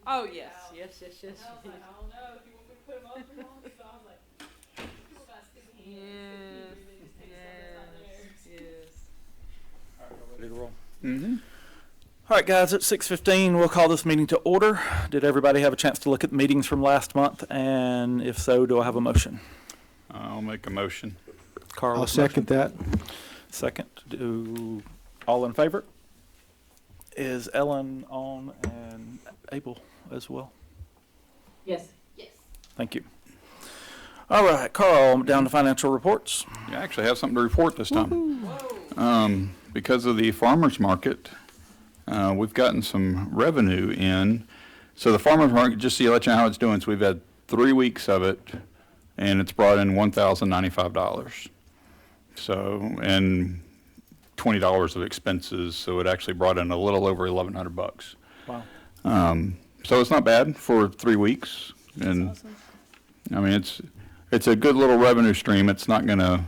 Oh, yes, yes. And I was like, I don't know if you want me to put them up or not. So I was like, people got stupid hands. They just take stuff out there. Yes. All right, y'all ready to roll? Mm-hmm. All right, guys, at 6:15, we'll call this meeting to order. Did everybody have a chance to look at the meetings from last month? And if so, do I have a motion? I'll make a motion. Carl, I'll second that. Second. Do all in favor? Is Ellen on and Abel as well? Yes. Yes. Thank you. All right, Carl, down to financial reports. You actually have something to report this time. Whoa. Because of the farmer's market, we've gotten some revenue in. So the farmer's market, just to let you know how it's doing, so we've had 3 weeks of it, and it's brought in $1,095. So, and $20 of expenses, so it actually brought in a little over $1,100. Wow. So it's not bad for 3 weeks, and That's awesome. I mean it's a good little revenue stream. It's not going to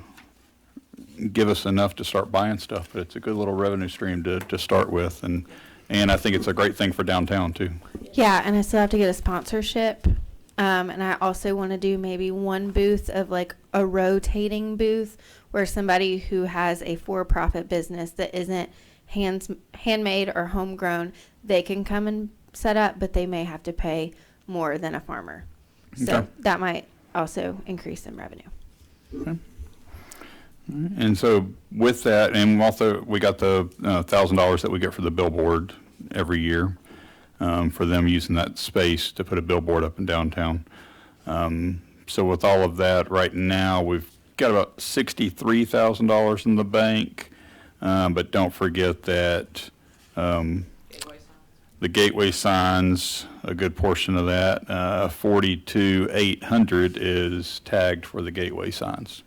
give us enough to start buying stuff, but it's a good little revenue stream to start with, and I think it's a great thing for downtown too. Yeah, and I still have to get a sponsorship. And I also want to do maybe one booth of like a rotating booth where somebody who has a for-profit business that isn't handmade or homegrown, they can come and set up, but they may have to pay more than a farmer. So Okay. that might also increase some revenue. Okay. And so with that, and also we got the $1,000 that we get for the billboard every year for them using that space to put a billboard up in downtown. So with all of that, right now we've got about $63,000 in the bank, but don't forget that the gateway signs, a good portion of that, 42,800 is tagged for the gateway signs.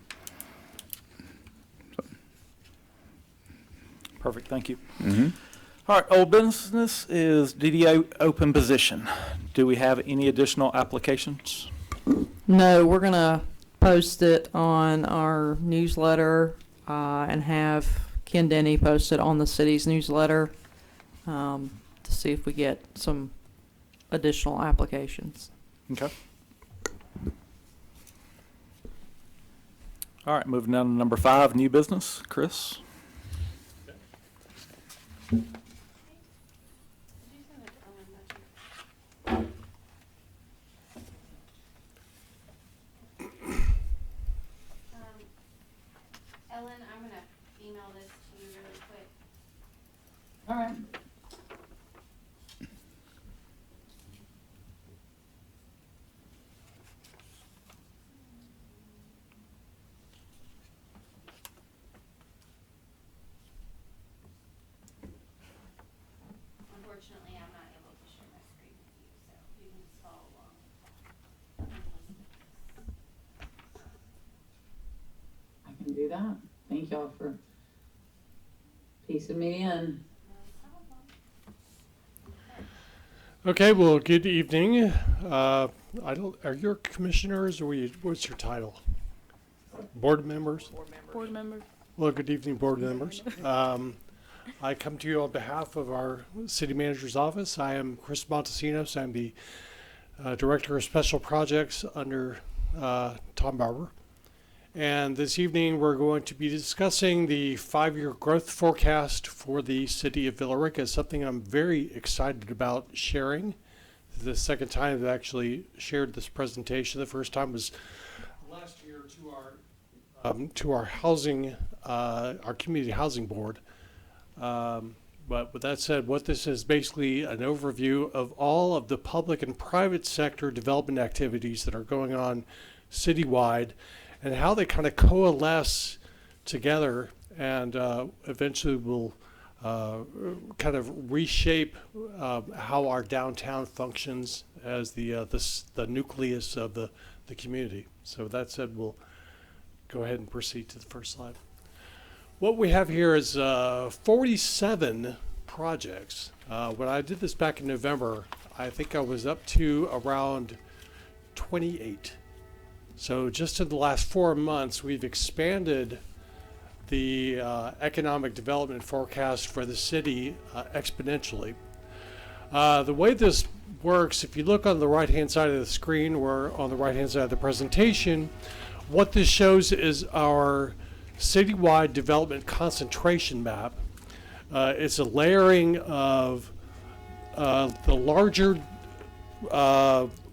Perfect, thank you. Mm-hmm. All right, old business is DDA open position. Do we have any additional applications? No, we're going to post it on our newsletter and have Ken Denny post it on the city's newsletter to see if we get some additional applications. Okay. All right, moving down to number 5, new business. Chris? Ellen, I'm going to email this to you really quick. All right. Unfortunately, I'm not able to share my screen with you, so you can just follow along. I can do that. Thank y'all for piecing me in. Okay, well, good evening. Are your commissioners, or what's your title? Board members? Board member. Well, good evening, board members. I come to you on behalf of our city manager's office. I am Chris Montesinos. I'm the director of special projects under Tom Barber. And this evening, we're going to be discussing the 5-year growth forecast for the city of Villarreca, something I'm very excited about sharing. This is the second time I've actually shared this presentation. The first time was last year to our housing, our community housing board. But with that said, what this is basically an overview of all of the public and private sector development activities that are going on citywide, and how they kind of coalesce together and eventually will kind of reshape how our downtown functions as the nucleus of the community. So with that said, we'll go ahead and proceed to the first slide. What we have here is 47 projects. When I did this back in November, I think I was up to around 28. So just in the last 4 months, we've expanded the economic development forecast for the city exponentially. The way this works, if you look on the right-hand side of the screen or on the right-hand side of the presentation, what this shows is our citywide development concentration map. It's a layering of the larger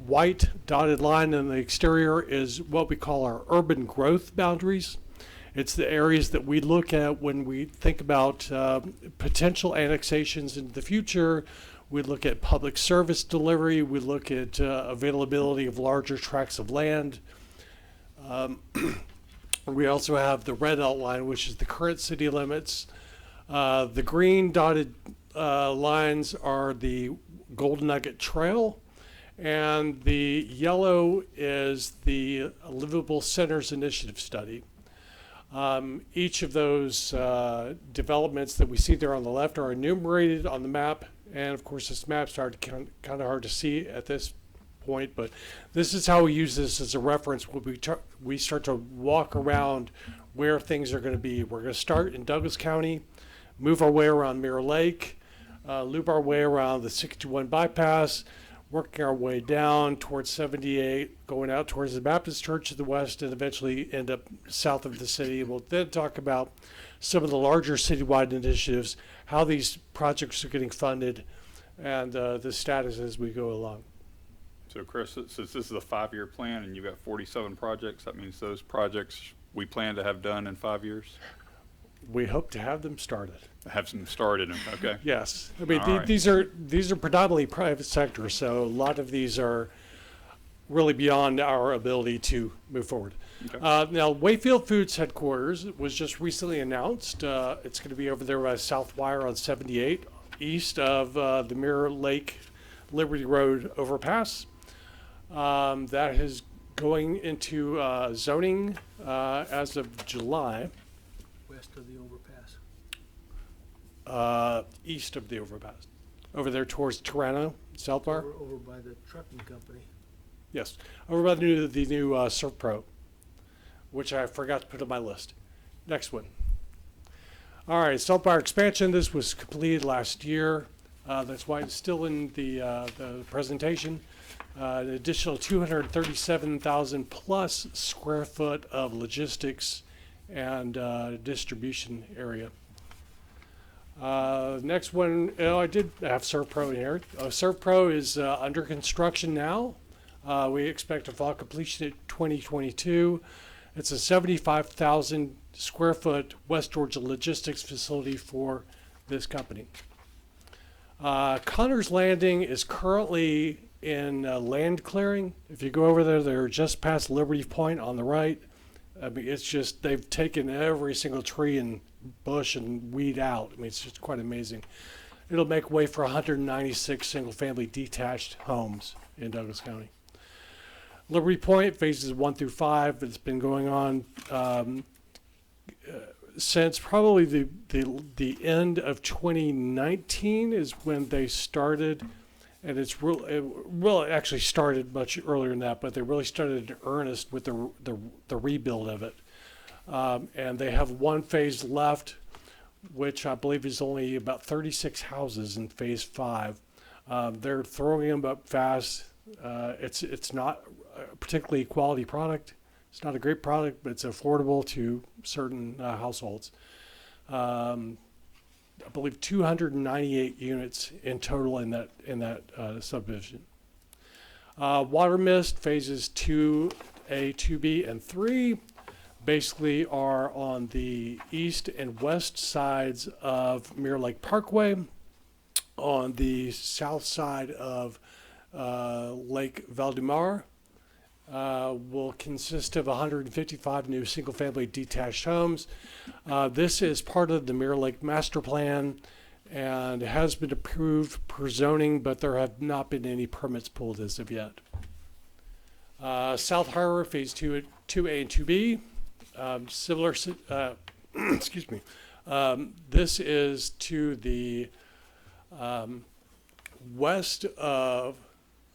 white dotted line in the exterior is what we call our urban growth boundaries. It's the areas that we look at when we think about potential annexations in the future. We look at public service delivery. We look at availability of larger tracts of land. We also have the red outline, which is the current city limits. The green dotted lines are the Golden Nugget Trail, and the yellow is the Livable Centers Initiative Study. Each of those developments that we see there on the left are enumerated on the map, and of course this map's kind of hard to see at this point, but this is how we use this as a reference when we start to walk around where things are going to be. We're going to start in Douglas County, move our way around Mirror Lake, loop our way around the 61 bypass, working our way down towards 78, going out towards the Baptist Church to the west, and eventually end up south of the city. We'll then talk about some of the larger citywide initiatives, how these projects are getting funded, and the status as we go along. So Chris, since this is a 5-year plan and you've got 47 projects, that means those projects we plan to have done in 5 years? We hope to have them started. Have some started, okay. Yes, I mean All right. these are predominantly private sector, so a lot of these are really beyond our ability to move forward. Okay. Now, Wayfield Foods headquarters was just recently announced. It's going to be over there by South Wire on 78, east of the Mirror Lake Liberty Road overpass. That is going into zoning as of July. West of the overpass. East of the overpass, over there towards Toronto, South Bar. Over by the trucking company. Yes, over by the new Surf Pro, which I forgot to put on my list. Next one. All right, South Bar expansion. This was completed last year. That's why it's still in the presentation. An additional 237,000 plus square foot of logistics and distribution area. Next one, I did have Surf Pro in here. Surf Pro is under construction now. We expect a fall completion at 2022. It's a 75,000 square foot West Georgia logistics facility for this company. Connor's Landing is currently in land clearing. If you go over there, they're just past Liberty Point on the right. I mean, it's just, they've taken every single tree and bush and weed out. I mean, it's just quite amazing. It'll make way for 196 single-family detached homes in Douglas County. Liberty Point, phases 1 through 5, it's been going on since probably the end of 2019 is when they started, and it actually started much earlier than that, but they really started in earnest with the rebuild of it. And they have one phase left, which I believe is only about 36 houses in phase 5. They're throwing them up fast. It's not a particularly quality product. It's not a great product, but it's affordable to certain households. I believe 298 units in total in that subdivision. Water Mist phases 2A, 2B, and 3 basically are on the east and west sides of Mirror Lake Parkway, on the south side of Lake Valdemar. Will consist of 155 new single-family detached homes. This is part of the Mirror Lake Master Plan and has been approved per zoning, but there have not been any permits pulled as of yet. South Harbor Phase 2A and 2B. Similar, excuse me. This is to the west of.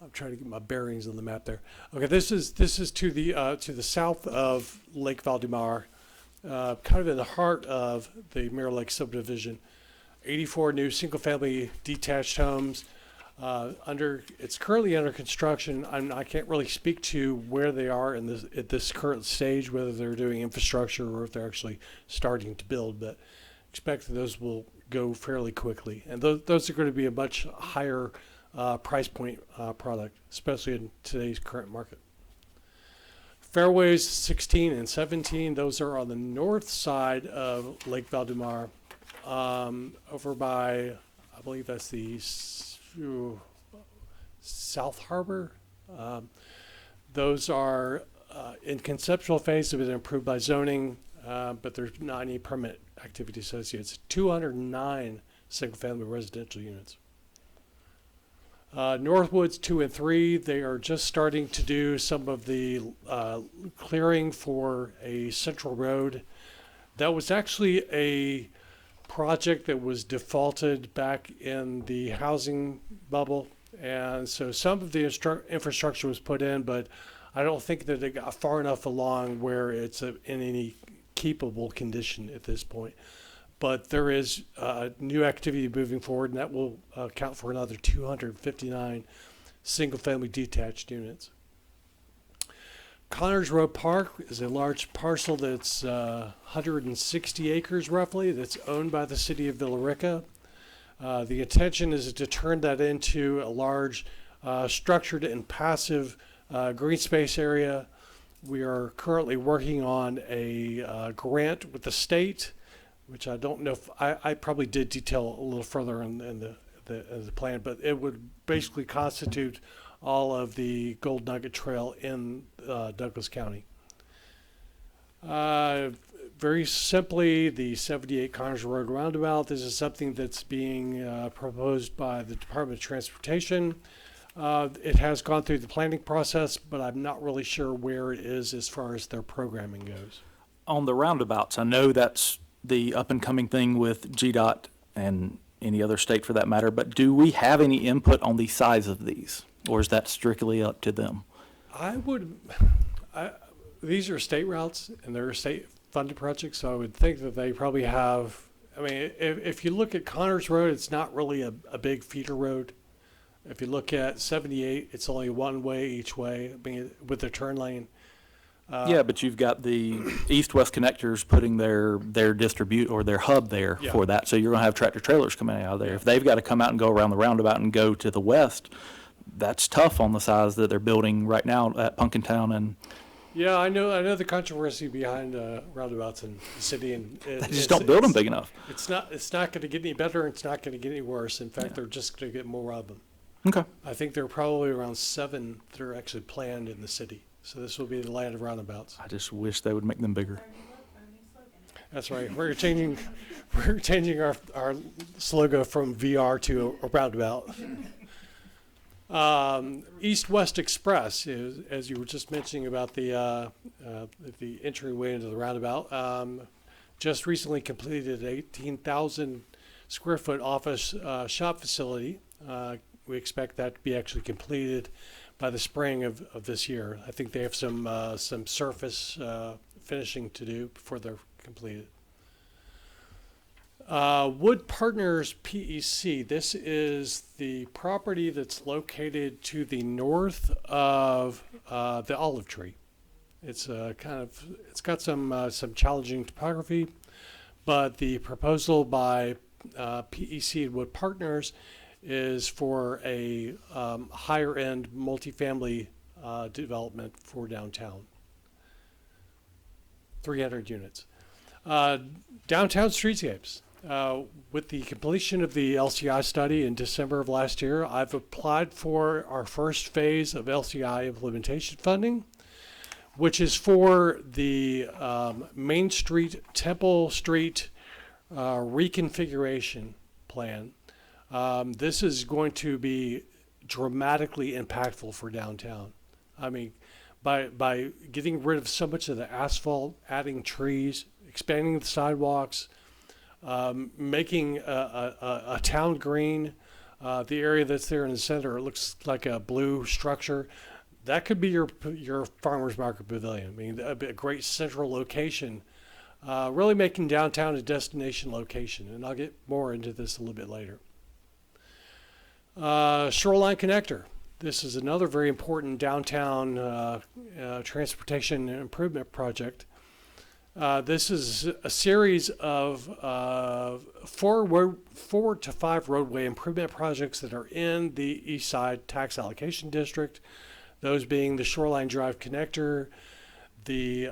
I'm trying to get my bearings on the map there. Okay, this is to the south of Lake Valdemar, kind of in the heart of the Mirror Lake subdivision. 84 new single-family detached homes. It's currently under construction. I can't really speak to where they are at this current stage, whether they're doing infrastructure or if they're actually starting to build, but expect that those will go fairly quickly. And those are going to be a much higher price point product, especially in today's current market. Fairways 16 and 17, those are on the north side of Lake Valdemar, over by, I believe that's the South Harbor. Those are in conceptual phase, have been approved by zoning, but there's not any permit activity associated. It's 209 single-family residential units. Northwoods 2 and 3, they are just starting to do some of the clearing for a central road. That was actually a project that was defaulted back in the housing bubble. And so some of the infrastructure was put in, but I don't think that it got far enough along where it's in any keepable condition at this point. But there is new activity moving forward, and that will account for another 259 single-family detached units. Connors Road Park is a large parcel that's 160 acres roughly, that's owned by the city of Villarreca. The intention is to turn that into a large structured and passive green space area. We are currently working on a grant with the state, which I don't know if I probably did detail a little further in the plan, but it would basically constitute all of the Gold Nugget Trail in Douglas County. Very simply, the 78 Connors Road Roundabout, this is something that's being proposed by the Department of Transportation. It has gone through the planning process, but I'm not really sure where it is as far as their programming goes. On the roundabouts, I know that's the up-and-coming thing with GDOT and any other state for that matter, but do we have any input on the size of these, or is that strictly up to them? These are state routes, and they're state-funded projects, so I would think that they probably have, I mean, if you look at Connors Road, it's not really a big feeder road. If you look at 78, it's only one way each way, I mean, with the turn lane. Yeah, but you've got the east-west connectors putting their distribute or their hub there Yeah. for that. So you're going to have tractor trailers coming out of there. If they've got to come out and go around the roundabout and go to the west, that's tough on the size that they're building right now at Punkintown. And Yeah, I know the controversy behind roundabouts in the city, and they just don't build them big enough. It's not going to get any better, and it's not going to get any worse. In fact, they're just going to get more of them. Okay. I think there are probably around 7 that are actually planned in the city. So this will be the land of roundabouts. I just wish they would make them bigger. That's right. We're changing our slogan from VR to a roundabout. East-West Express is, as you were just mentioning about the entryway into the roundabout. Just recently completed an 18,000 square foot office shop facility. We expect that to be actually completed by the spring of this year. I think they have some surface finishing to do before they're completed. Wood Partners PEC. This is the property that's located to the north of the olive tree. It's got some challenging topography, but the proposal by PEC and Wood Partners is for a higher end multifamily development for downtown. 300 units. Downtown streetscapes. With the completion of the Lci study in December of last year, I've applied for our first phase of Lci implementation funding, which is for the Main Street, Temple Street reconfiguration plan. This is going to be dramatically impactful for downtown. I mean, by getting rid of so much of the asphalt, adding trees, expanding the sidewalks, making a town green, the area that's there in the center, it looks like a blue structure. That could be your farmer's market pavilion. I mean, a great central location, really making downtown a destination location. And I'll get more into this a little bit later. Shoreline Connector. This is another very important downtown transportation improvement project. This is a series of 4 to 5 roadway improvement projects that are in the East Side Tax Allocation District. Those being the Shoreline Drive Connector, the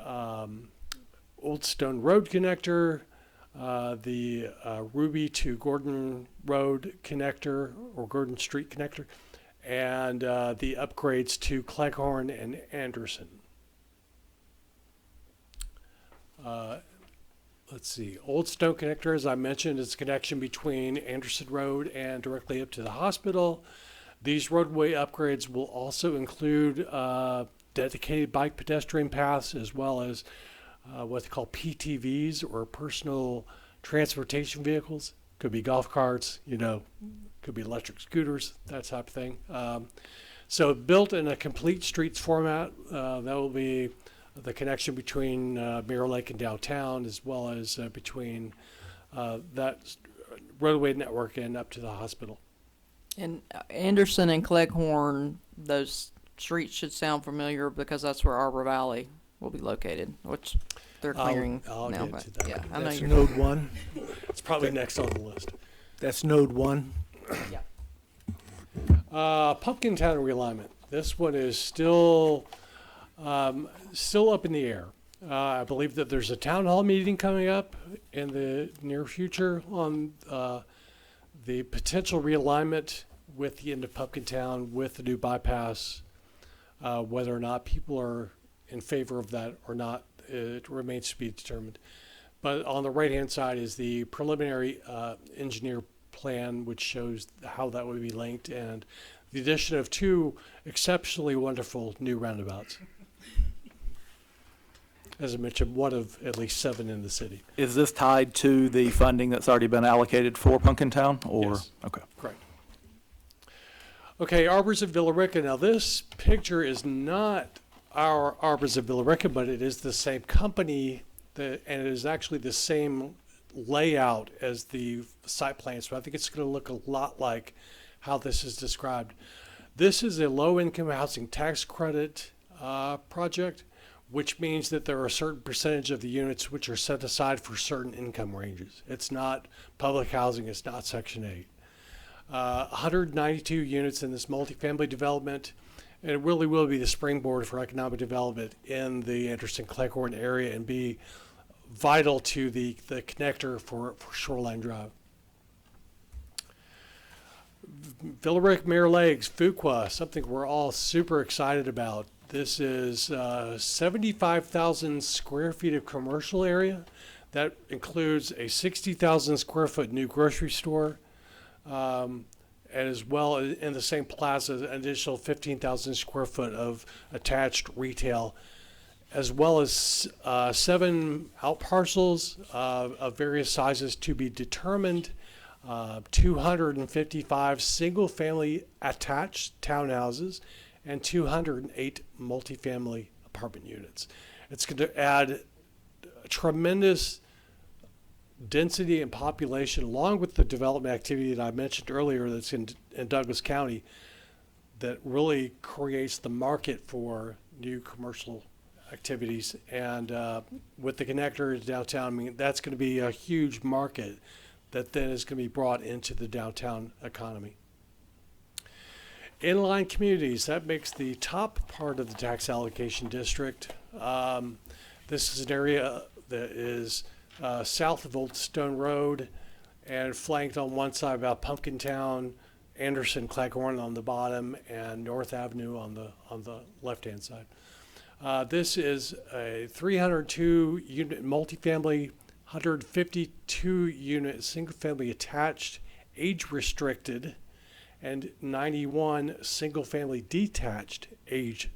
Old Stone Road Connector, the Ruby to Gordon Road Connector or Gordon Street Connector, and the upgrades to Cleghorn and Anderson. Let's see, Old Stone Connector, as I mentioned, is a connection between Anderson Road and directly up to the hospital. These roadway upgrades will also include dedicated bike pedestrian paths, as well as what they call PTVs, or personal transportation vehicles. Could be golf carts, could be electric scooters, that type of thing. So built in a complete streets format, that will be the connection between Mirror Lake and downtown, as well as between that roadway network and up to the hospital. And Anderson and Cleghorn, those streets should sound familiar because that's where Arbor Valley will be located, which they're clearing I'll now. get But to that. yeah, I know That's you're. Node 1. It's probably next on the list. That's Node 1. Pumpkin Town realignment. This one is still up in the air. I believe that there's a town hall meeting coming up in the near future on the potential realignment with the end of Pumpkin Town with the new bypass. Whether or not people are in favor of that or not, it remains to be determined. But on the right-hand side is the preliminary engineer plan, which shows how that would be linked, and the addition of 2 exceptionally wonderful new roundabouts. As I mentioned, one of at least 7 in the city. Is this tied to the funding that's already been allocated for Pumpkin Town, or? Yes. Okay. Correct. Okay, Arbors of Villarreca. Now this picture is not our Arbors of Villarreca, but it is the same company, and it is actually the same layout as the site plan. So I think it's going to look a lot like how this is described. This is a low-income housing tax credit project, which means that there are a certain percentage of the units which are set aside for certain income ranges. It's not public housing, it's not Section 8. 192 units in this multifamily development, and it really will be the springboard for economic development in the Anderson-Cleghorn area and be vital to the connector for Shoreline Drive. Villarreca Mirror Lakes, Fuqua, something we're all super excited about. This is 75,000 square feet of commercial area. That includes a 60,000 square foot new grocery store, and as well in the same plaza, an additional 15,000 square foot of attached retail, as well as 7 out parcels of various sizes to be determined, 255 single family attached townhouses, and 208 multifamily apartment units. It's going to add a tremendous density and population, along with the development activity that I mentioned earlier that's in Douglas County, that really creates the market for new commercial activities. And with the connector to downtown, I mean, that's going to be a huge market that then is going to be brought into the downtown economy. Inline communities, that makes the top part of the tax allocation district. This is an area that is south of Old Stone Road and flanked on one side by Pumpkin Town, Anderson, Cleghorn on the bottom, and North Avenue on the left-hand side. This is a 302 unit multifamily, 152 unit single family attached, age restricted, and 91 single family detached age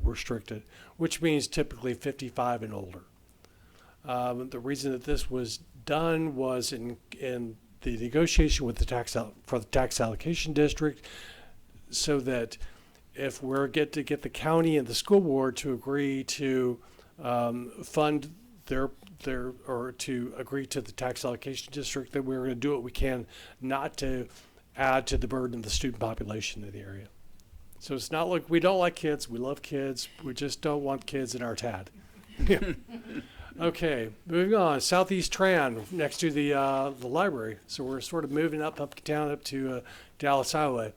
restricted, which means typically 55 and older. The reason that this was done was in the negotiation with the tax allocation district, so that if we're get the county and the school board to agree to fund their or to agree to the tax allocation district, then we're going to do what we can not to add to the burden of the student population in the area. So it's not like we don't like kids. We love kids. We just don't want kids in our TAD. Okay, moving on. Southeast Tran next to the library. So we're sort of moving up Town up to Dallas Highway.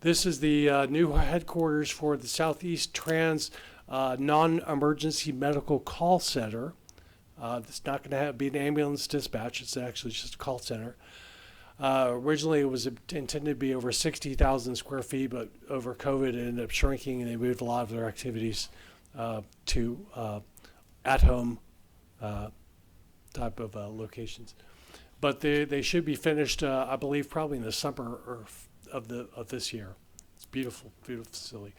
This is the new headquarters for the Southeast Trans non-emergency medical call center. It's not going to be an ambulance dispatch. It's actually just a call center. Originally, it was intended to be over 60,000 square feet, but over COVID, it ended up shrinking, and they moved a lot of their activities to at-home type of locations. But they should be finished, I believe, probably in the summer of this year. It's beautiful, beautiful facility.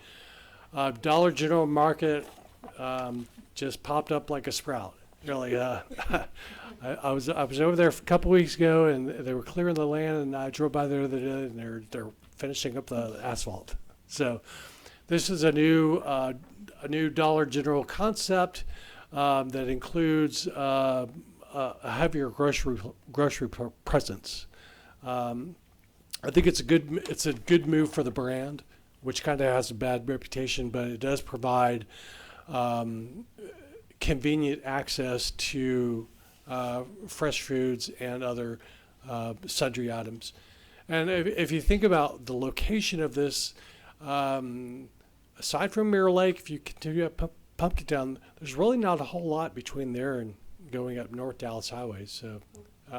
Dollar General Market just popped up like a sprout. Really, I was over there a couple weeks ago, and they were clearing the land, and I drove by there the other day, and they're finishing up the asphalt. So, this is a new Dollar General concept that includes a heavier grocery presence. I think it's a good move for the brand, which kind of has a bad reputation, but it does provide convenient access to fresh foods and other sundry items. And if you think about the location of this, aside from Mirror Lake, if you continue up Pumpkin Town, there's really not a whole lot between there and going up North Dallas Highway. So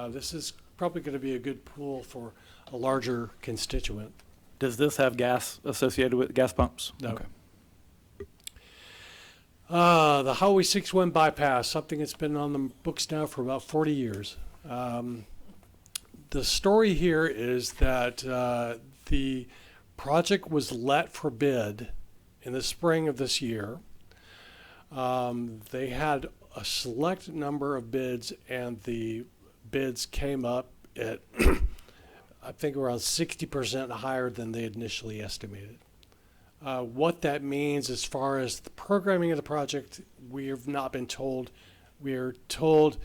this is probably going to be a good pool for a larger constituent. Does this have gas associated with gas pumps? No. Okay. The Highway 61 bypass, something that's been on the books now for about 40 years. The story here is that the project was let for bid in the spring of this year. They had a select number of bids, and the bids came up at, I think, around 60% higher than they initially estimated. What that means as far as the programming of the project, we have not been told. We are told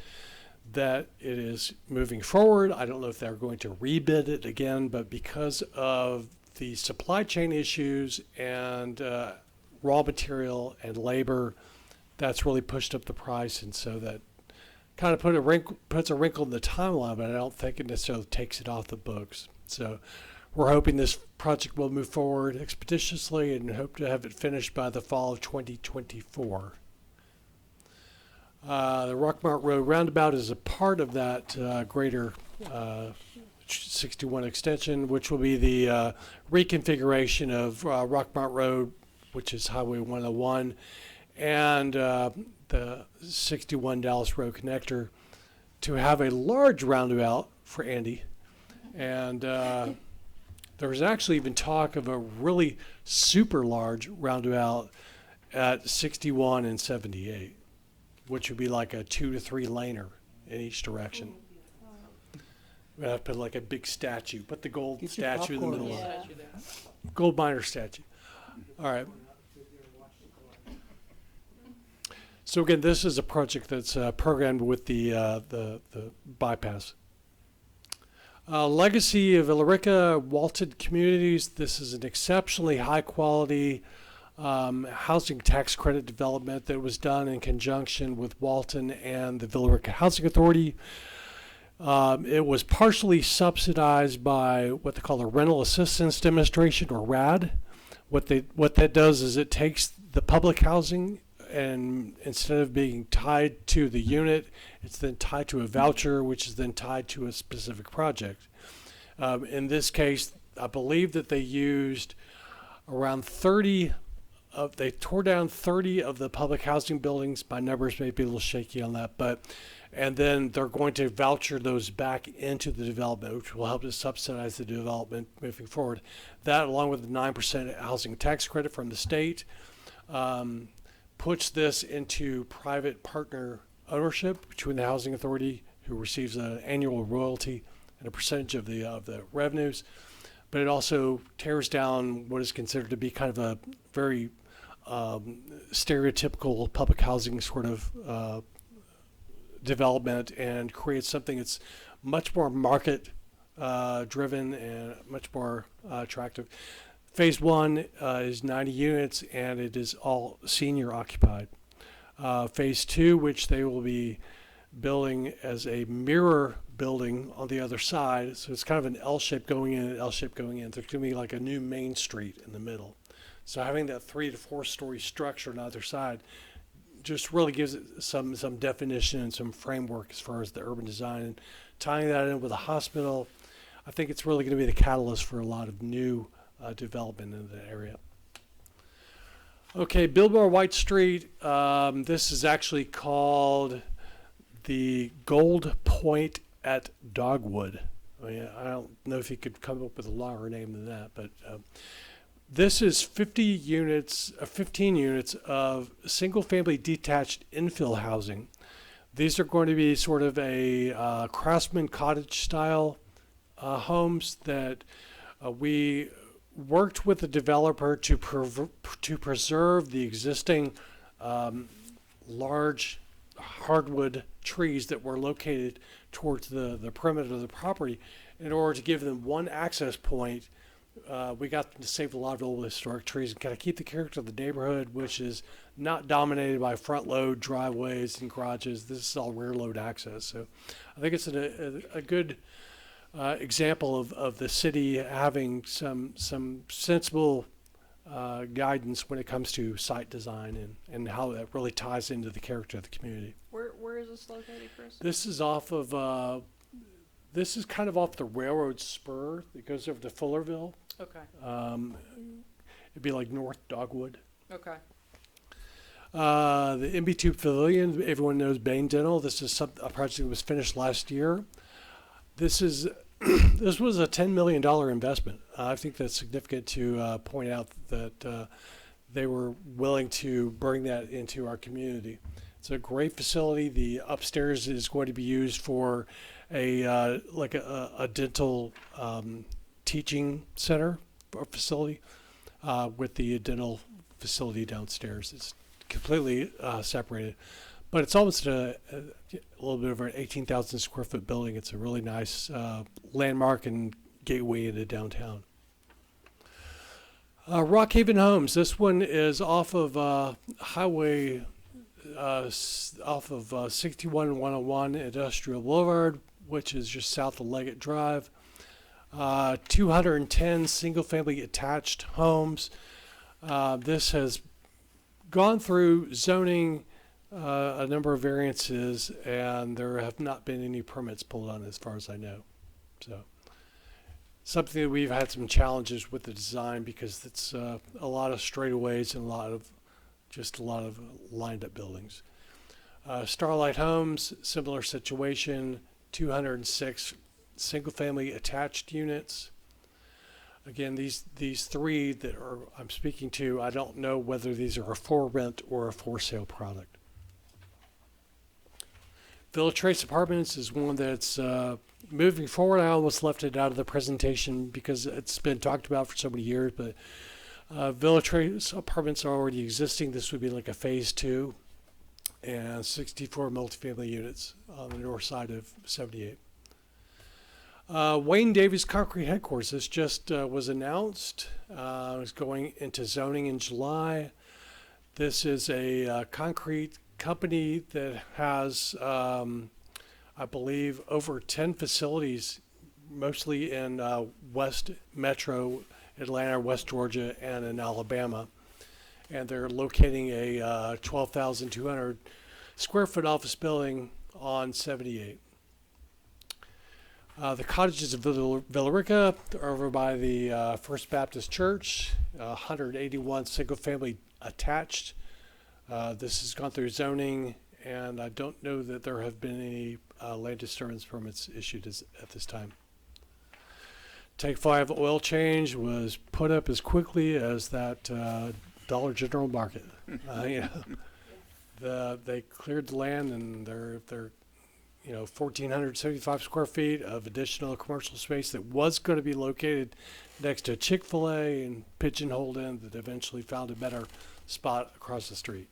that it is moving forward. I don't know if they're going to rebid it again, but because of the supply chain issues and raw material and labor, that's really pushed up the price, and so that kind of puts a wrinkle in the timeline, but I don't think it necessarily takes it off the books. So we're hoping this project will move forward expeditiously and hope to have it finished by the fall of 2024. The Rockmart Road Roundabout is a part of that greater 61 extension, which will be the reconfiguration of Rockmart Road, which is Highway 101, and the 61 Dallas Road Connector, to have a large roundabout for Andy. And there was actually even talk of a really super large roundabout at 61 and 78, which would be like a 2 to 3 laner in each direction. We'd have to put like a big statue, put the gold Get your statue in the popcorn middle of on. it. Gold miner statue. All right. So again, this is a project that's programmed with the bypass. Legacy of Villarreca, Walton Communities. This is an exceptionally high quality housing tax credit development that was done in conjunction with Walton and the Villarreca Housing Authority. It was partially subsidized by what they call the Rental Assistance Demonstration, or RAD. What that does is it takes the public housing, and instead of being tied to the unit, it's then tied to a voucher, which is then tied to a specific project. In this case, I believe that they used around 30 of, they tore down 30 of the public housing buildings. My numbers may be a little shaky on that, and then they're going to voucher those back into the development, which will help to subsidize the development moving forward. That, along with the 9% housing tax credit from the state, puts this into private partner ownership between the housing authority, who receives an annual royalty and a percentage of the revenues, but it also tears down what is considered to be kind of a very stereotypical public housing sort of development, and creates something that's much more market driven and much more attractive. Phase 1 is 90 units, and it is all senior occupied. Phase 2, which they will be building as a mirror building on the other side, so it's kind of an L shape going in and L shape going in. There's going to be like a new main street in the middle. So having that 3 to 4 story structure on either side just really gives it some definition and some framework as far as the urban design. And tying that in with a hospital, I think it's really going to be the catalyst for a lot of new development in the area. Okay, Biltmore White Street. This is actually called the Gold Point at Dogwood. I mean, I don't know if you could come up with a longer name than that, but this is 15 units of single-family detached infill housing. These are going to be sort of a craftsman cottage-style homes that we worked with the developer to preserve the existing large hardwood trees that were located towards the perimeter of the property in order to give them one access point. We got them to save a lot of old historic trees and kind of keep the character of the neighborhood, which is not dominated by front load driveways and garages. This is all rear load access. So I think it's a good example of the city having some sensible guidance when it comes to site design and how that really ties into the character of the community. Where is this located, Chris? This is off of this is kind of off the railroad spur that goes over to Fullerville. Okay. It'd be like North Dogwood. Okay. The Mb2 Pavilion, everyone knows Bain Dental. This is a project that was finished last year. This was a $10 million investment. I think that's significant to point out that they were willing to bring that into our community. It's a great facility. The upstairs is going to be used for a dental teaching center or facility with the dental facility downstairs. It's completely separated, but it's almost a little bit over an 18,000 square foot building. It's a really nice landmark and gateway into downtown. Rockhaven Homes. This one is off of highway, off of 61 and 101 Industrial Boulevard, which is just south of Leggett Drive. 210 single-family attached homes. This has gone through zoning, a number of variances, and there have not been any permits pulled on as far as I know. So something that we've had some challenges with the design because it's a lot of straightaways and a lot of lined up buildings. Starlight Homes, similar situation, 206 single-family attached units. Again, these three that I'm speaking to, I don't know whether these are a for rent or a for sale product. Villa Trace Apartments is one that's moving forward. I almost left it out of the presentation because it's been talked about for so many years, but Villa Trace Apartments are already existing. This would be like a phase 2 and 64 multifamily units on the north side of 78. Wayne Davies Concrete Headquarters. This just was announced. It's going into zoning in July. This is a concrete company that has, I believe, over 10 facilities, mostly in West Metro, Atlanta, West Georgia, and in Alabama. And they're locating a 12,200 square foot office building on 78. The cottages of Villarreca are over by the First Baptist Church, 181 single-family attached. This has gone through zoning, and I don't know that there have been any land disturbance permits issued at this time. Take 5 oil change was put up as quickly as that Dollar General Market. They cleared the land, and they're 1,475 square feet of additional commercial space that was going to be located next to a Chick-fil-A and Pigeonholed Inn that eventually found a better spot across the street.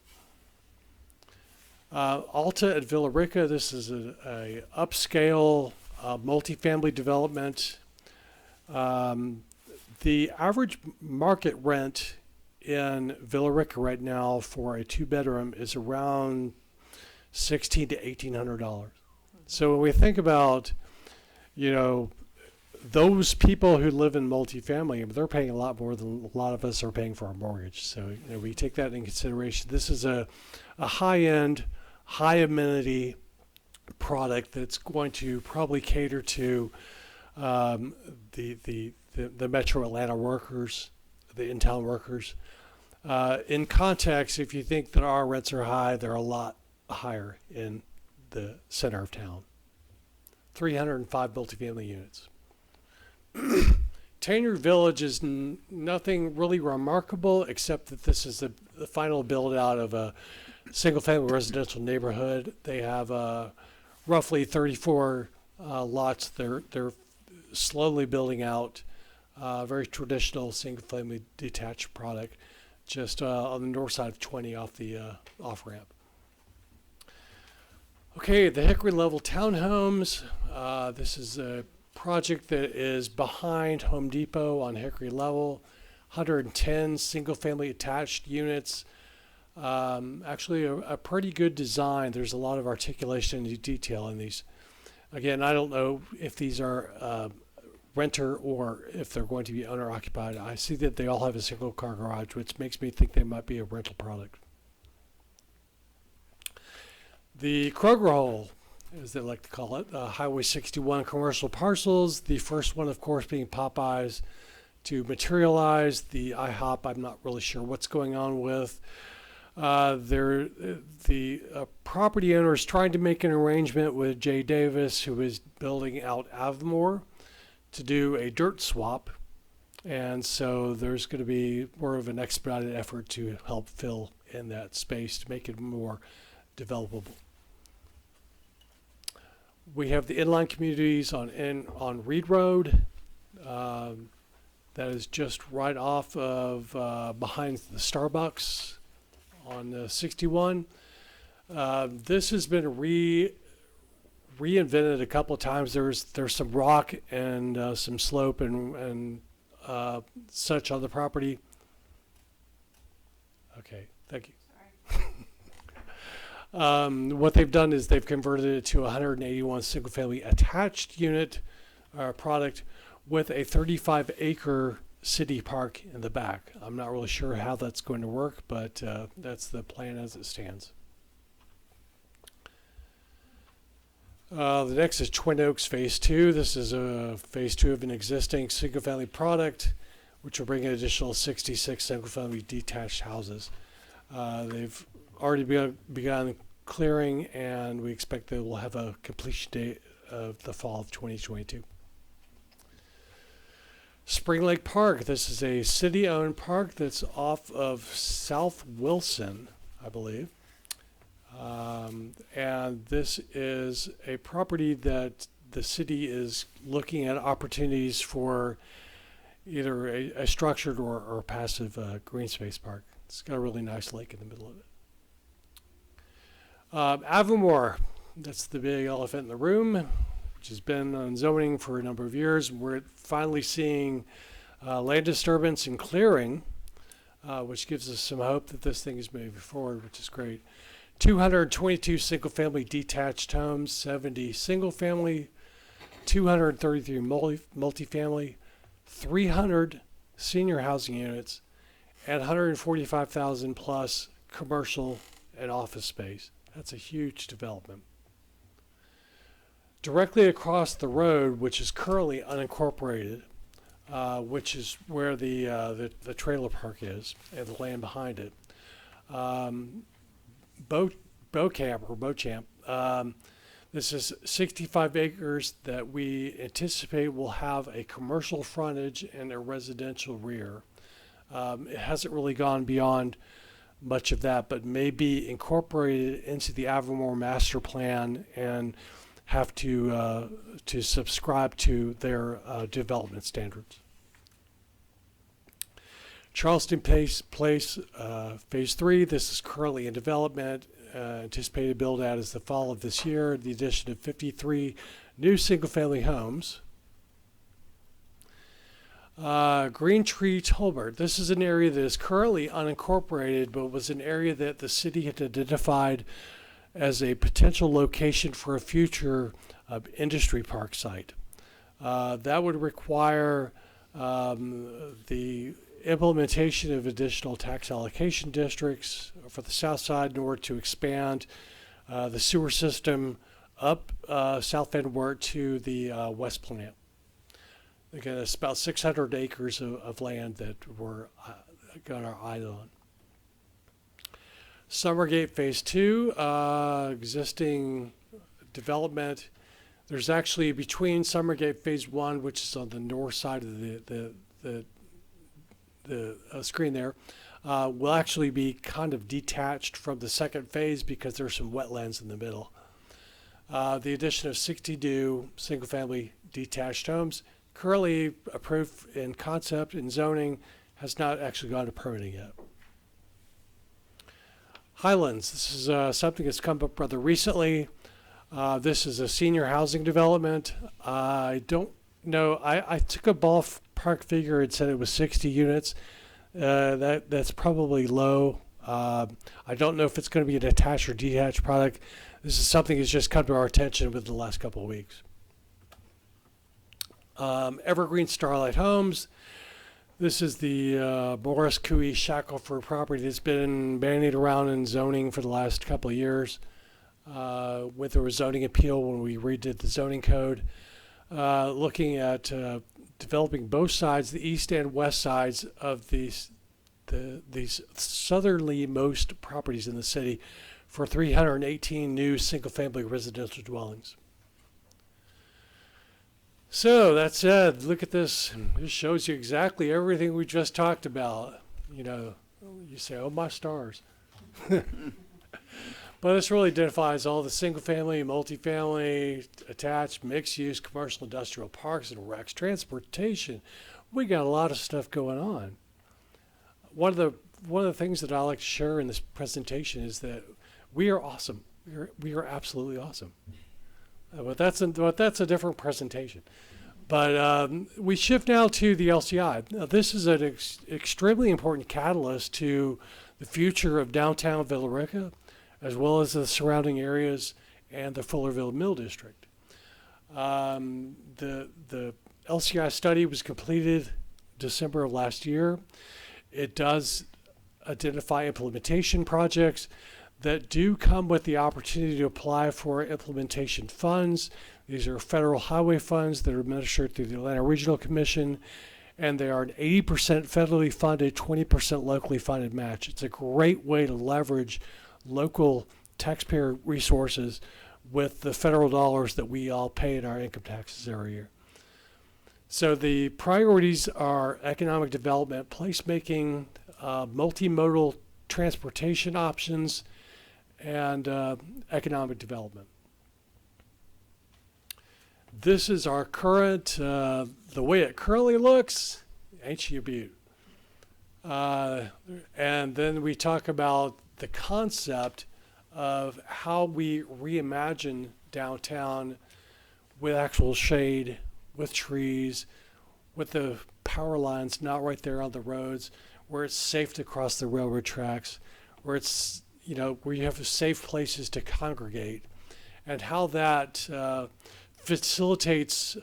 Alta at Villarreca. This is a upscale multifamily development. The average market rent in Villarreca right now for a 2-bedroom is around $1,600 to $1,800. So when we think about, those people who live in multifamily, they're paying a lot more than a lot of us are paying for our mortgage. So we take that into consideration. This is a high-end, high-amenity product that's going to probably cater to the Metro Atlanta workers, the in-town workers. In context, if you think that our rents are high, they're a lot higher in the center of town. 305 multifamily units. Tanner Village is nothing really remarkable except that this is the final build out of a single-family residential neighborhood. They have roughly 34 lots. They're slowly building out. Very traditional single-family detached product, just on the north side of 20 off the off-ramp. Okay, the Hickory level townhomes. This is a project that is behind Home Depot on Hickory level. 110 single-family attached units. Actually, a pretty good design. There's a lot of articulation and detail in these. Again, I don't know if these are renter or if they're going to be owner occupied. I see that they all have a single car garage, which makes me think they might be a rental product. The Kroger hole, as they like to call it, Highway 61 commercial parcels. The first one, of course, being Popeyes to materialize. The IHOP, I'm not really sure what's going on with. The property owner is trying to make an arrangement with Jay Davis, who is building out Avamore, to do a dirt swap. And so there's going to be more of an expedited effort to help fill in that space to make it more developable. We have the inline communities on Reed Road. That is just right off of behind the Starbucks on 61. This has been reinvented a couple of times. There's some rock and some slope and such on the property. Okay, thank you. What they've done is they've converted it to a 181 single-family attached unit product with a 35-acre city park in the back. I'm not really sure how that's going to work, but that's the plan as it stands. The next is Twin Oaks Phase 2. This is a Phase 2 of an existing single-family product, which will bring an additional 66 single-family detached houses. They've already begun clearing, and we expect they will have a completion date of the fall of 2022. Spring Lake Park. This is a city-owned park that's off of South Wilson, I believe. And this is a property that the city is looking at opportunities for either a structured or passive green space park. It's got a really nice lake in the middle of it. Avamore, that's the big elephant in the room, which has been on zoning for a number of years. We're finally seeing land disturbance and clearing, which gives us some hope that this thing is moving forward, which is great. 222 single-family detached homes, 70 single-family, 233 multifamily, 300 senior housing units, and 145,000 plus commercial and office space. That's a huge development. Directly across the road, which is currently unincorporated, which is where the trailer park is and the land behind it. Beauchamp. This is 65 acres that we anticipate will have a commercial frontage and a residential rear. It hasn't really gone beyond much of that, but may be incorporated into the Avamore master plan and have to subscribe to their development standards. Charleston Place, Phase 3, this is currently in development. Anticipated build out is the fall of this year, the addition of 53 new single-family homes. Green Tree Tolbert. This is an area that is currently unincorporated, but was an area that the city had identified as a potential location for a future industry park site. That would require the implementation of additional tax allocation districts for the south side in order to expand the sewer system up South Vanwart to the west plant. Again, it's about 600 acres of land that we're got our eye on. Summergate Phase 2, existing development. There's actually between Summergate Phase 1, which is on the north side of the screen there, will actually be kind of detached from the second phase because there's some wetlands in the middle. The addition of 62 single-family detached homes, currently approved in concept and zoning, has not actually gone to permitting yet. Highlands, this is something that's come up rather recently. This is a senior housing development. I don't know, I took a ballpark figure and said it was 60 units. That's probably low. I don't know if it's going to be an attached or detached product. This is something that's just come to our attention within the last couple of weeks. Evergreen Starlight Homes. This is the Morris Cooey Shackelford property that's been bandied around in zoning for the last couple of years. Went through a zoning appeal when we redid the zoning code. Looking at developing both sides, the east and west sides of these southerly most properties in the city for 318 new single-family residential dwellings. So that said, look at this. This shows you exactly everything we just talked about. You know, you say, oh my stars. But this really identifies all the single-family, multifamily, attached, mixed-use, commercial, industrial parks and recs, transportation. We got a lot of stuff going on. One of the things that I like to share in this presentation is that we are awesome. We are absolutely awesome. But that's a different presentation. But we shift now to the LCI. Now, this is an extremely important catalyst to the future of downtown Villarreca, as well as the surrounding areas and the Fullerville Mill District. The LCI study was completed December of last year. It does identify implementation projects that do come with the opportunity to apply for implementation funds. These are federal highway funds that are administered through the Atlanta Regional Commission, and they are an 80% federally funded, 20% locally funded match. It's a great way to leverage local taxpayer resources with the federal dollars that we all pay in our income taxes every year. So the priorities are economic development, placemaking, multimodal transportation options, and economic development. This is our current, the way it currently looks, ain't she a beaut? And then we talk about the concept of how we reimagine downtown with actual shade, with trees, with the power lines not right there on the roads, where it's safe to cross the railroad tracks, where it's, you know, where you have safe places to congregate, and how that facilitates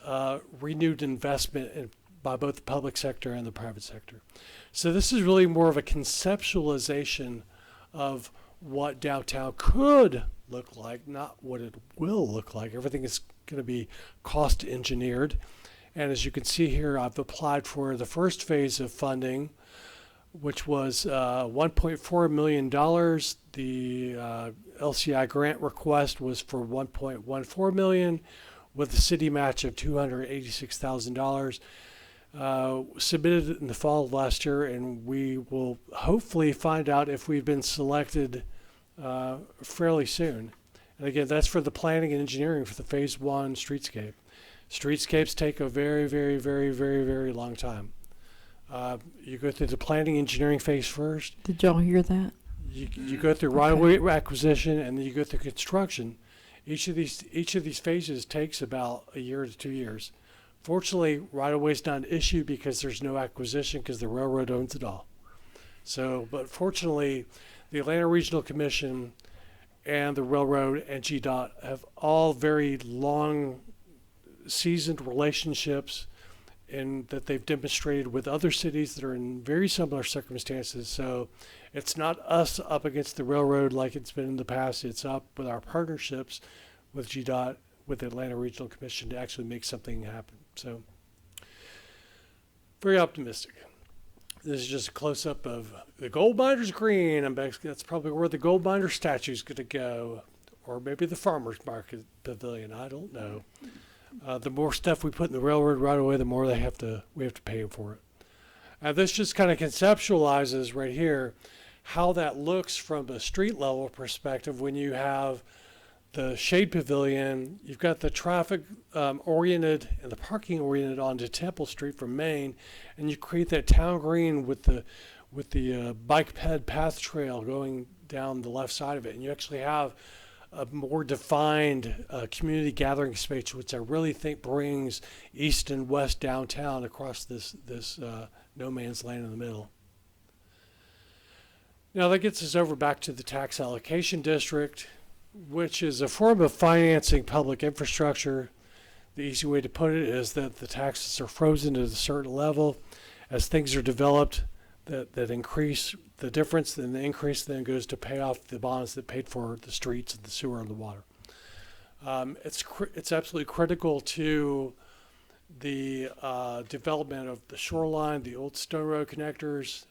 renewed investment by both the public sector and the private sector. So this is really more of a conceptualization of what downtown could look like, not what it will look like. Everything is going to be cost engineered. And as you can see here, I've applied for the first phase of funding, which was $1.4 million. The LCI grant request was for $1.14 million, with a city match of $286,000. Submitted in the fall of last year, and we will hopefully find out if we've been selected fairly soon. And again, that's for the planning and engineering for the phase 1 streetscape. Streetscapes take a very, very, very, very, very long time. You go through the planning engineering phase first. Did y'all hear that? You go through right-of-way acquisition, and then you go through construction. Each of these phases takes about a year to 2 years. Fortunately, right-of-way is not an issue because there's no acquisition because the railroad owns it all. So, but fortunately, the Atlanta Regional Commission and the railroad and GDOT have all very long, seasoned relationships, and that they've demonstrated with other cities that are in very similar circumstances. So it's not us up against the railroad like it's been in the past. It's up with our partnerships with GDOT, with the Atlanta Regional Commission to actually make something happen. So very optimistic. This is just a close-up of the gold miner's green. That's probably where the gold miner statue is going to go, or maybe the farmer's market pavilion. I don't know. The more stuff we put in the railroad right away, the more we have to pay for it. This just kind of conceptualizes right here how that looks from a street level perspective when you have the shade pavilion, you've got the traffic oriented and the parking oriented onto Temple Street from Main, and you create that town green with the bike ped path trail going down the left side of it, and you actually have a more defined community gathering space, which I really think brings east and west downtown across this no man's land in the middle. Now that gets us over back to the Tax Allocation District, which is a form of financing public infrastructure. The easy way to put it is that the taxes are frozen at a certain level. As things are developed that increase the difference, then the increase then goes to pay off the bonds that paid for the streets and the sewer and the water. It's absolutely critical to the development of the Shoreline, the old Stone Road connectors,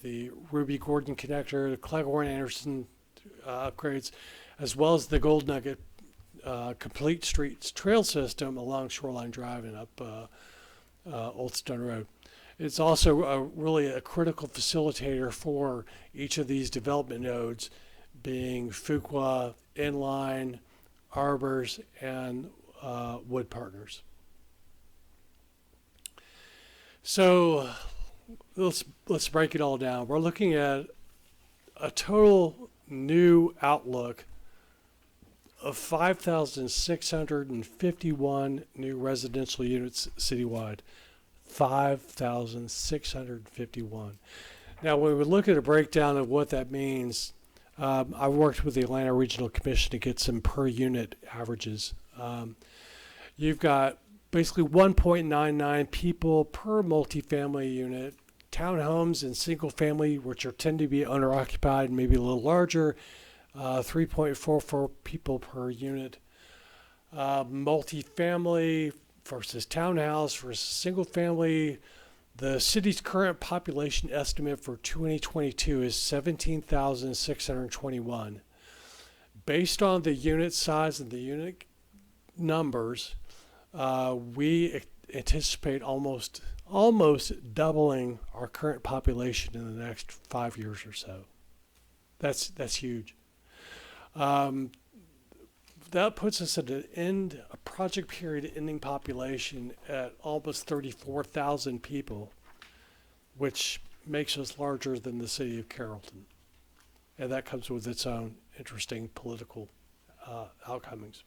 the Ruby Gordon connector, the Cleghorn Anderson upgrades, as well as the Gold Nugget complete streets trail system along Shoreline Drive and up Old Stone Road. It's also really a critical facilitator for each of these development nodes, being Fuqua, Inline, Arbors, and Wood Partners. So let's break it all down. We're looking at a total new outlook of 5,651 new residential units citywide. 5,651. Now, when we look at a breakdown of what that means, I worked with the Atlanta Regional Commission to get some per unit averages. You've got basically 1.99 people per multifamily unit. Townhomes and single family, which tend to be owner occupied, maybe a little larger, 3.44 people per unit. Multifamily versus townhouse versus single family. The city's current population estimate for 2022 is 17,621. Based on the unit size and the unit numbers, we anticipate almost doubling our current population in the next 5 years or so. That's huge. That puts us at a project period ending population at almost 34,000 people, which makes us larger than the city of Carrollton. And that comes with its own interesting political outcomings.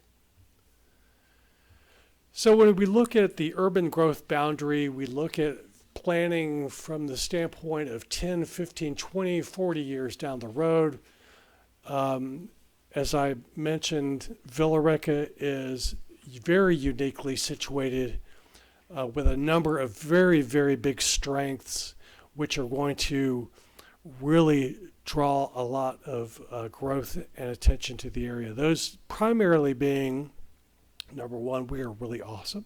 So when we look at the urban growth boundary, we look at planning from the standpoint of 10, 15, 20, 40 years down the road. As I mentioned, Villarreca is very uniquely situated with a number of very, very big strengths, which are going to really draw a lot of growth and attention to the area. Those primarily being, number one, we are really awesome,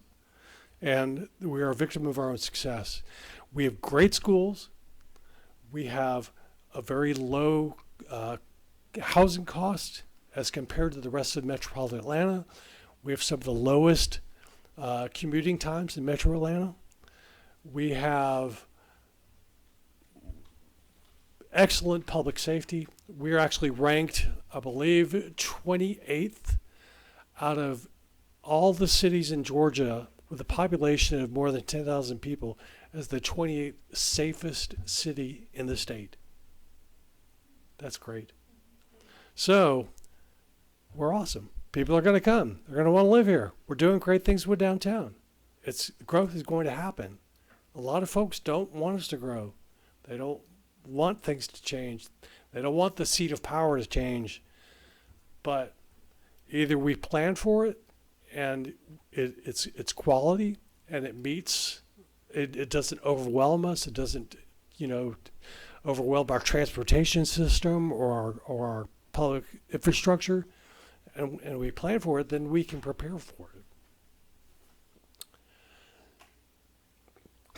and we are a victim of our own success. We have great schools. We have a very low housing cost as compared to the rest of metropolitan Atlanta. We have some of the lowest commuting times in Metro Atlanta. We have excellent public safety. We are actually ranked, I believe, 28th out of all the cities in Georgia with a population of more than 10,000 people as the 28th safest city in the state. That's great. So, we're awesome. People are going to come. They're going to want to live here. We're doing great things with downtown. Growth is going to happen. A lot of folks don't want us to grow. They don't want things to change. They don't want the seat of power to change. But either we plan for it and it's quality and it meets, it doesn't overwhelm us. It doesn't, overwhelm our transportation system or our public infrastructure. And we plan for it, then we can prepare for it.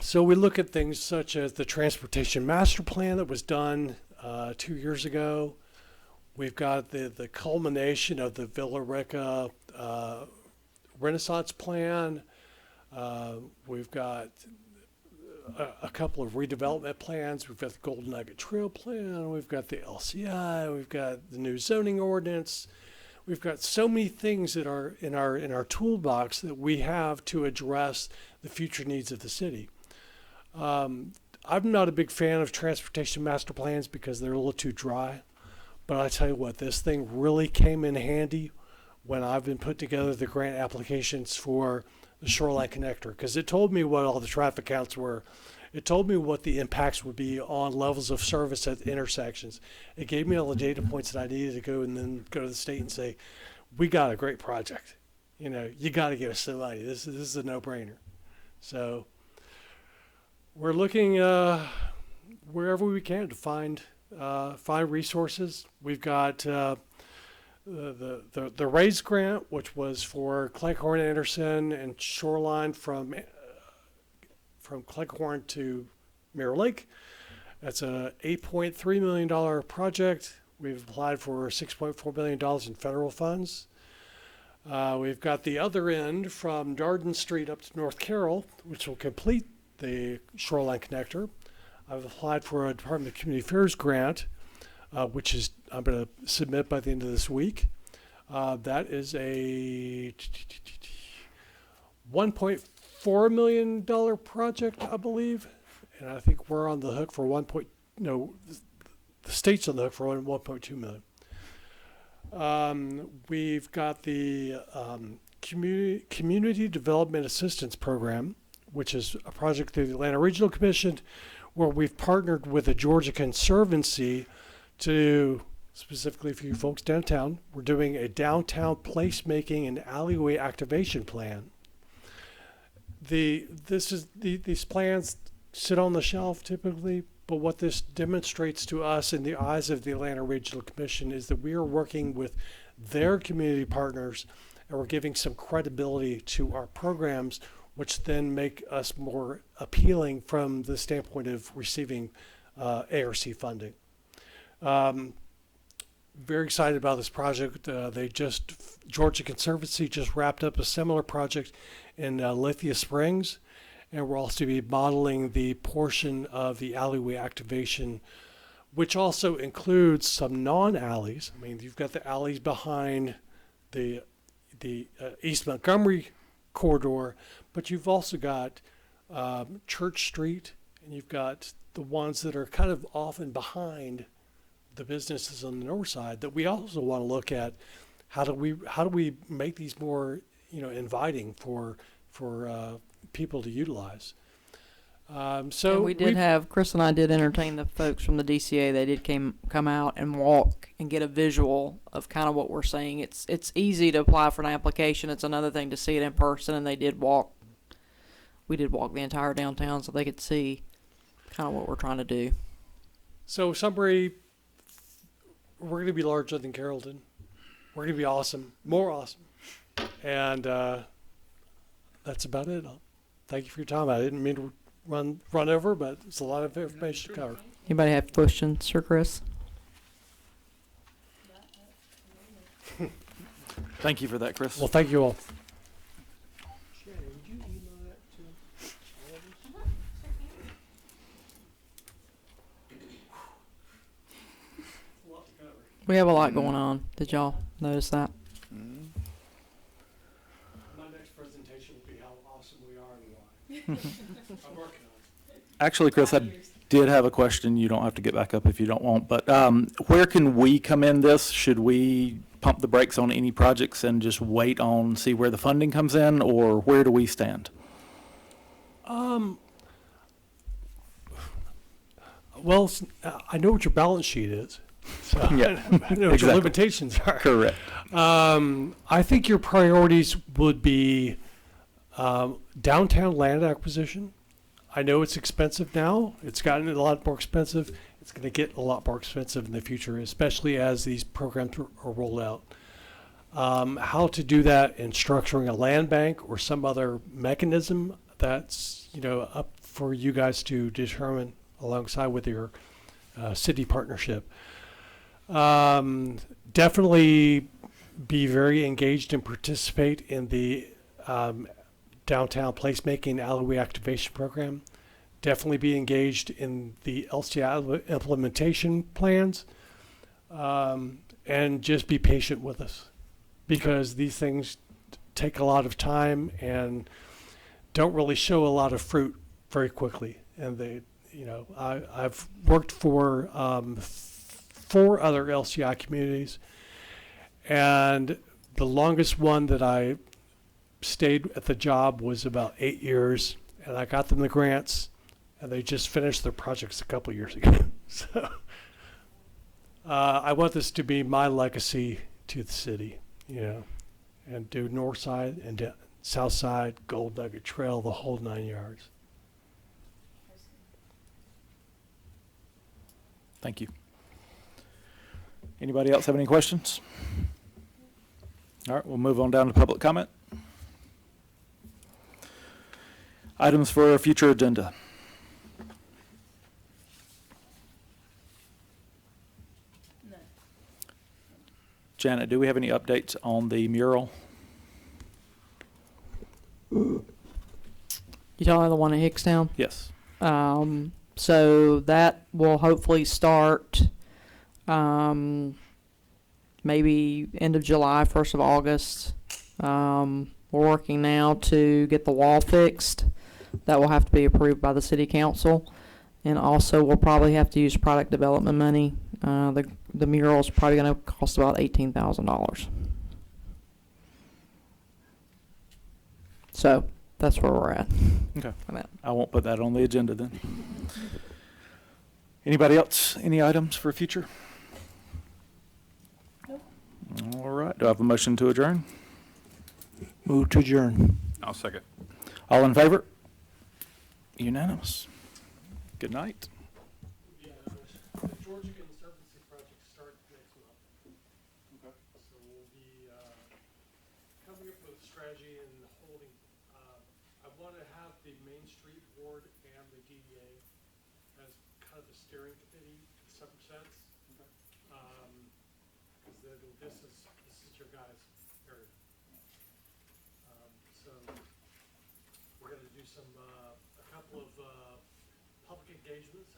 So we look at things such as the Transportation Master Plan that was done 2 years ago. We've got the culmination of the Villarreca Renaissance Plan. We've got a couple of redevelopment plans. We've got the Golden Nugget Trail Plan. We've got the LCI. We've got the new zoning ordinance. We've got so many things that are in our toolbox that we have to address the future needs of the city. I'm not a big fan of transportation master plans because they're a little too dry. But I tell you what, this thing really came in handy when I've been putting together the grant applications for the Shoreline Connector, because it told me what all the traffic counts were. It told me what the impacts would be on levels of service at the intersections. It gave me all the data points that I needed to go and then go to the state and say, we got a great project. You got to give us some money. This is a no-brainer. So we're looking wherever we can to find resources. We've got the RAISE grant, which was for Cleghorn, Anderson, and Shoreline from Cleghorn to Mirror Lake. That's a $8.3 million project. We've applied for $6.4 million in federal funds. We've got the other end from Darden Street up to North Carroll, which will complete the Shoreline Connector. I've applied for a Department of Community Affairs grant, which is I'm going to submit by the end of this week. That is a $1.4 million project, I believe, and I think we're on the hook for the state's on the hook for 1.2 million. We've got the Community Development Assistance Program, which is a project through the Atlanta Regional Commission, where we've partnered with the Georgia Conservancy to, specifically for you folks downtown, we're doing a downtown placemaking and alleyway activation plan. These plans sit on the shelf typically, but what this demonstrates to us in the eyes of the Atlanta Regional Commission is that we are working with their community partners and we're giving some credibility to our programs, which then make us more appealing from the standpoint of receiving ARC funding. Very excited about this project. Georgia Conservancy just wrapped up a similar project in Lithia Springs, and we'll also be modeling the portion of the alleyway activation, which also includes some non-alleys. I mean, you've got the alleys behind the East Montgomery corridor, but you've also got Church Street, and you've got the ones that are kind of often behind the businesses on the north side that we also want to look at. How do we make these more inviting for people to utilize? So and we did have Chris and I did entertain the folks from the DCA. They did come out and walk and get a visual of kind of what we're saying. It's easy to apply for an application. It's another thing to see it in person. And they did walk. We did walk the entire downtown so they could see kind of what we're trying to do. So summary, we're going to be larger than Carrollton. We're going to be awesome, more awesome, and that's about it. Thank you for your time. I didn't mean to run over, but it's a lot of information to cover. Anybody have questions, Sir Chris? Thank you for that, Chris. Well, thank you all. Shannon, would you email that to all of us? A lot to cover. We have a lot going on. Did y'all notice that? My next presentation will be how awesome we are and why. I'm working on it. Actually, Chris, I did have a question. You don't have to get back up if you don't want, but where can we come in this? Should we pump the brakes on any projects and just wait on, see where the funding comes in, or where do we stand? Well, I know what your balance sheet is. So Yeah, I know what your exactly. limitations are. Correct. I think your priorities would be downtown land acquisition. I know it's expensive now. It's gotten a lot more expensive. It's going to get a lot more expensive in the future, especially as these programs are rolled out. How to do that in structuring a land bank or some other mechanism, that's up for you guys to determine alongside with your city partnership. Definitely be very engaged and participate in the downtown placemaking alleyway activation program. Definitely be engaged in the LCI implementation plans, and just be patient with us, because these things take a lot of time and don't really show a lot of fruit very quickly. And I've worked for 4 other LCI communities, and the longest one that I stayed at the job was about 8 years, and I got them the grants, and they just finished their projects a couple years ago. So I want this to be my legacy to the city, and do north side and south side, Gold Nugget Trail, the whole 9 yards. Thank you. Anybody else have any questions? All right, we'll move on down to public comment. Items for a future agenda. Janet, do we have any updates on the mural? You talking about the one at Hickstown? Yes. So that will hopefully start maybe end of July, 1st of August. We're working now to get the wall fixed. That will have to be approved by the city council. And also we'll probably have to use product development money. The mural is probably going to cost about $18,000. So that's where we're at. Okay. for that. I won't put that on the agenda then. Anybody else? Any items for future? All right. Do I have a motion to adjourn? Move to adjourn. I'll second. All in favor? Unanimous. Good night. Yeah, the Georgia Conservancy project start next month. Okay. So we'll be coming up with a strategy and holding. I want to have the Main Street Board and the DDA as kind of the steering committee in some sense. Because this is your guys' area. So we're going to do a couple of public engagements.